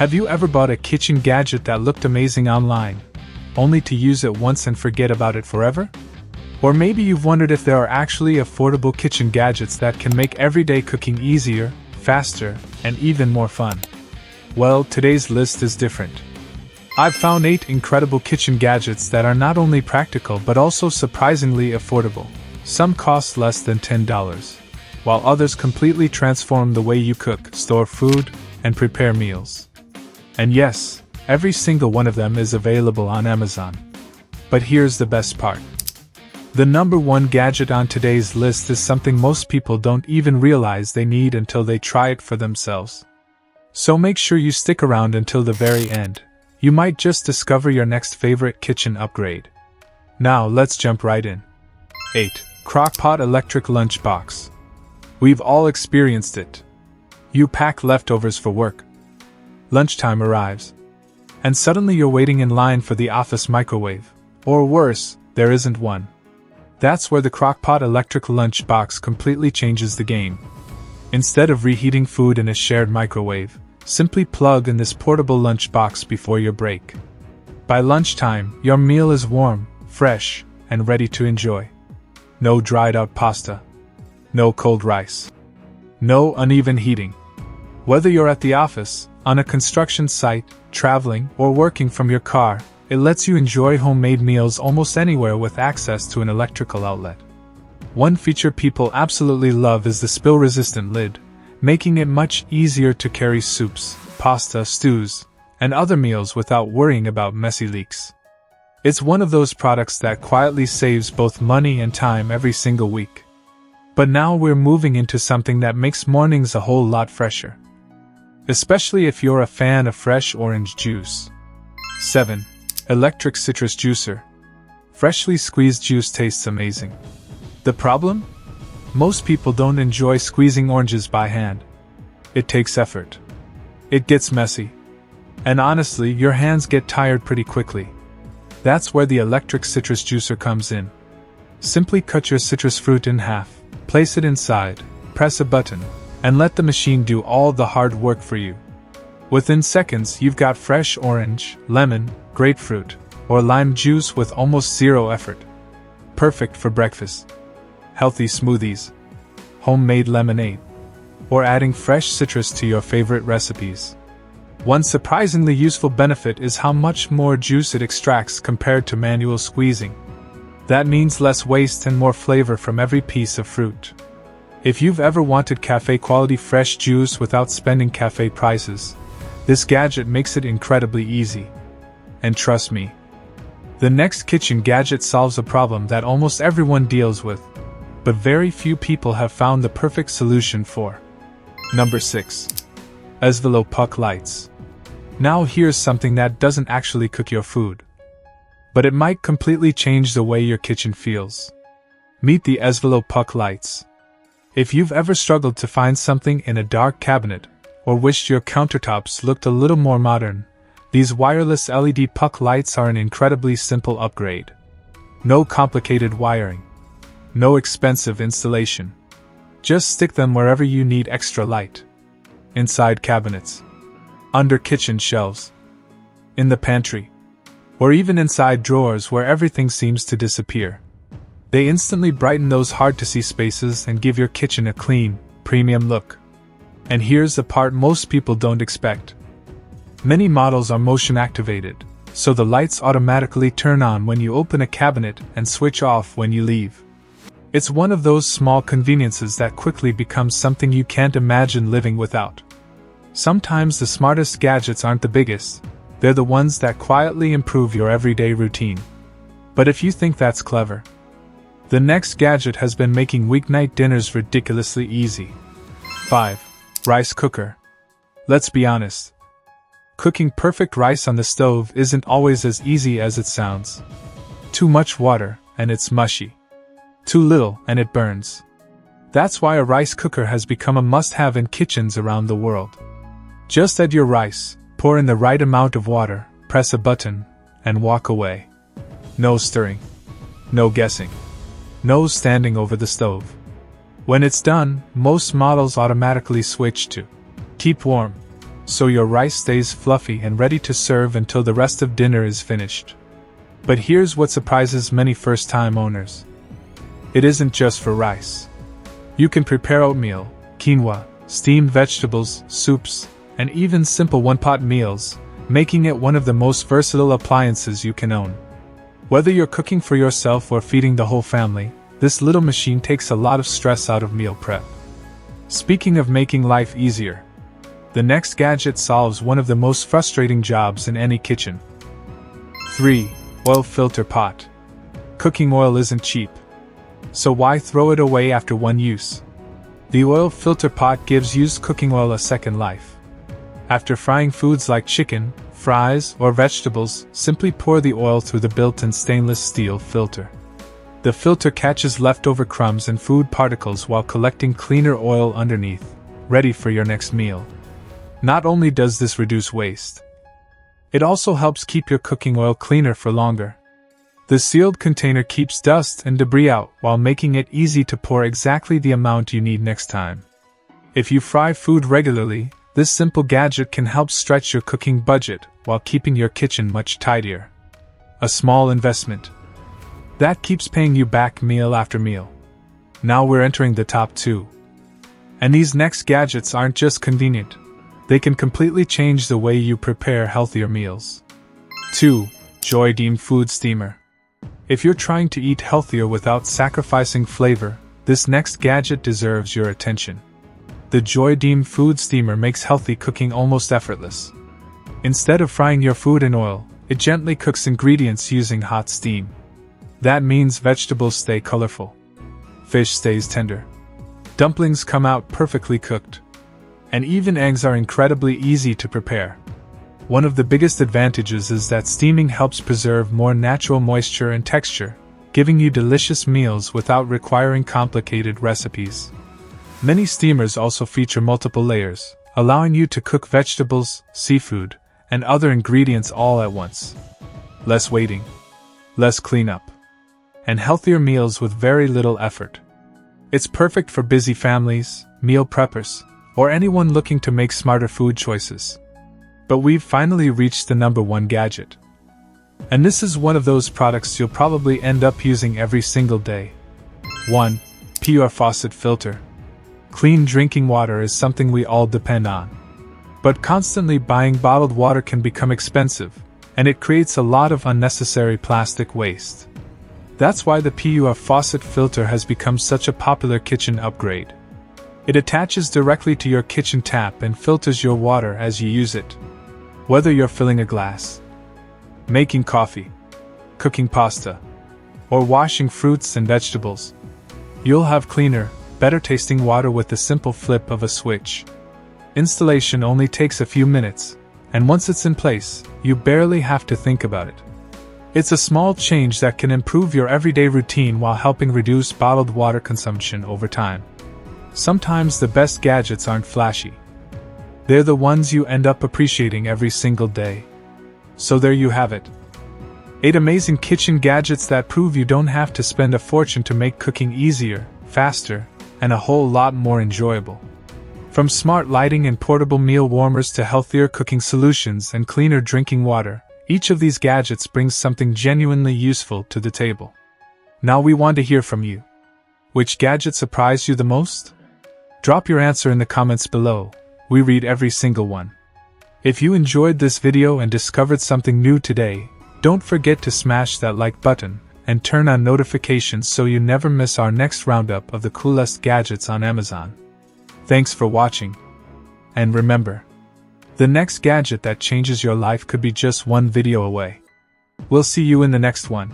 Have you ever bought a kitchen gadget that looked amazing online, only to use it once and forget about it forever? Or maybe you've wondered if there are actually affordable kitchen gadgets that can make everyday cooking easier, faster, and even more fun. Well, today's list is different. I've found 8 incredible kitchen gadgets that are not only practical but also surprisingly affordable. Some cost less than $10, while others completely transform the way you cook, store food, and prepare meals. And yes, every single one of them is available on Amazon. But here's the best part. The number one gadget on today's list is something most people don't even realize they need until they try it for themselves. So make sure you stick around until the very end. You might just discover your next favorite kitchen upgrade. Now let's jump right in. 8. Crock-Pot Electric Lunchbox. We've all experienced it. You pack leftovers for work. Lunchtime arrives. And suddenly you're waiting in line for the office microwave. Or worse, there isn't one. That's where the Crock-Pot Electric Lunchbox completely changes the game. Instead of reheating food in a shared microwave, simply plug in this portable lunchbox before your break. By lunchtime, your meal is warm, fresh, and ready to enjoy. No dried-out pasta. No cold rice. No uneven heating. Whether you're at the office, on a construction site, traveling, or working from your car, it lets you enjoy homemade meals almost anywhere with access to an electrical outlet. One feature people absolutely love is the spill-resistant lid, making it much easier to carry soups, pasta, stews, and other meals without worrying about messy leaks. It's one of those products that quietly saves both money and time every single week. But now we're moving into something that makes mornings a whole lot fresher. Especially if you're a fan of fresh orange juice. 7. Electric Citrus Juicer. Freshly squeezed juice tastes amazing. The problem? Most people don't enjoy squeezing oranges by hand. It takes effort. It gets messy. And honestly, your hands get tired pretty quickly. That's where the electric citrus juicer comes in. Simply cut your citrus fruit in half, place it inside, press a button, and let the machine do all the hard work for you. Within seconds, you've got fresh orange, lemon, grapefruit, or lime juice with almost zero effort. Perfect for breakfast, healthy smoothies, homemade lemonade, or adding fresh citrus to your favorite recipes. One surprisingly useful benefit is how much more juice it extracts compared to manual squeezing. That means less waste and more flavor from every piece of fruit. If you've ever wanted cafe-quality fresh juice without spending cafe prices, this gadget makes it incredibly easy. And trust me, the next kitchen gadget solves a problem that almost everyone deals with, but very few people have found the perfect solution for. Number 6. Ezvalo Puck Lights. Now here's something that doesn't actually cook your food, but it might completely change the way your kitchen feels. Meet the Ezvalo Puck Lights. If you've ever struggled to find something in a dark cabinet, or wished your countertops looked a little more modern, these wireless LED puck lights are an incredibly simple upgrade. No complicated wiring. No expensive installation. Just stick them wherever you need extra light. Inside cabinets. Under kitchen shelves. In the pantry. Or even inside drawers where everything seems to disappear. They instantly brighten those hard-to-see spaces and give your kitchen a clean, premium look. And here's the part most people don't expect. Many models are motion-activated, so the lights automatically turn on when you open a cabinet and switch off when you leave. It's one of those small conveniences that quickly becomes something you can't imagine living without. Sometimes the smartest gadgets aren't the biggest, they're the ones that quietly improve your everyday routine. But if you think that's clever, the next gadget has been making weeknight dinners ridiculously easy. 5. Rice Cooker. Let's be honest. Cooking perfect rice on the stove isn't always as easy as it sounds. Too much water, and it's mushy. Too little, and it burns. That's why a rice cooker has become a must-have in kitchens around the world. Just add your rice, pour in the right amount of water, press a button, and walk away. No stirring. No guessing. No standing over the stove. When it's done, most models automatically switch to keep warm, so your rice stays fluffy and ready to serve until the rest of dinner is finished. But here's what surprises many first-time owners. It isn't just for rice. You can prepare oatmeal, quinoa, steamed vegetables, soups, and even simple one-pot meals, making it one of the most versatile appliances you can own. Whether you're cooking for yourself or feeding the whole family, this little machine takes a lot of stress out of meal prep. Speaking of making life easier, the next gadget solves one of the most frustrating jobs in any kitchen. 3. Oil filter pot. Cooking oil isn't cheap. So why throw it away after one use? The oil filter pot gives used cooking oil a second life. After frying foods like chicken, fries, or vegetables, simply pour the oil through the built-in stainless steel filter. The filter catches leftover crumbs and food particles while collecting cleaner oil underneath, ready for your next meal. Not only does this reduce waste, it also helps keep your cooking oil cleaner for longer. The sealed container keeps dust and debris out while making it easy to pour exactly the amount you need next time. If you fry food regularly, this simple gadget can help stretch your cooking budget while keeping your kitchen much tidier. A small investment that keeps paying you back meal after meal. Now we're entering the top 2. And these next gadgets aren't just convenient. They can completely change the way you prepare healthier meals. 2. Joy-Deemed Food Steamer. If you're trying to eat healthier without sacrificing flavor, this next gadget deserves your attention. The Joy-Deemed Food Steamer makes healthy cooking almost effortless. Instead of frying your food in oil, it gently cooks ingredients using hot steam. That means vegetables stay colorful, fish stays tender, dumplings come out perfectly cooked, and even eggs are incredibly easy to prepare. One of the biggest advantages is that steaming helps preserve more natural moisture and texture, giving you delicious meals without requiring complicated recipes. Many steamers also feature multiple layers, allowing you to cook vegetables, seafood, and other ingredients all at once. Less waiting, less cleanup, and healthier meals with very little effort. It's perfect for busy families, meal preppers, or anyone looking to make smarter food choices. But we've finally reached the number 1 gadget. And this is one of those products you'll probably end up using every single day. 1. PUR Faucet Filter. Clean drinking water is something we all depend on. But constantly buying bottled water can become expensive, and it creates a lot of unnecessary plastic waste. That's why the PUR Faucet Filter has become such a popular kitchen upgrade. It attaches directly to your kitchen tap and filters your water as you use it. Whether you're filling a glass, making coffee, cooking pasta, or washing fruits and vegetables, you'll have cleaner, better-tasting water with the simple flip of a switch. Installation only takes a few minutes, and once it's in place, you barely have to think about it. It's a small change that can improve your everyday routine while helping reduce bottled water consumption over time. Sometimes the best gadgets aren't flashy. They're the ones you end up appreciating every single day. So there you have it. 8 amazing kitchen gadgets that prove you don't have to spend a fortune to make cooking easier, faster, and a whole lot more enjoyable. From smart lighting and portable meal warmers to healthier cooking solutions and cleaner drinking water, each of these gadgets brings something genuinely useful to the table. Now we want to hear from you. Which gadget surprised you the most? Drop your answer in the comments below. We read every single one. If you enjoyed this video and discovered something new today, don't forget to smash that like button and turn on notifications so you never miss our next roundup of the coolest gadgets on Amazon. Thanks for watching. And remember, the next gadget that changes your life could be just one video away. We'll see you in the next one.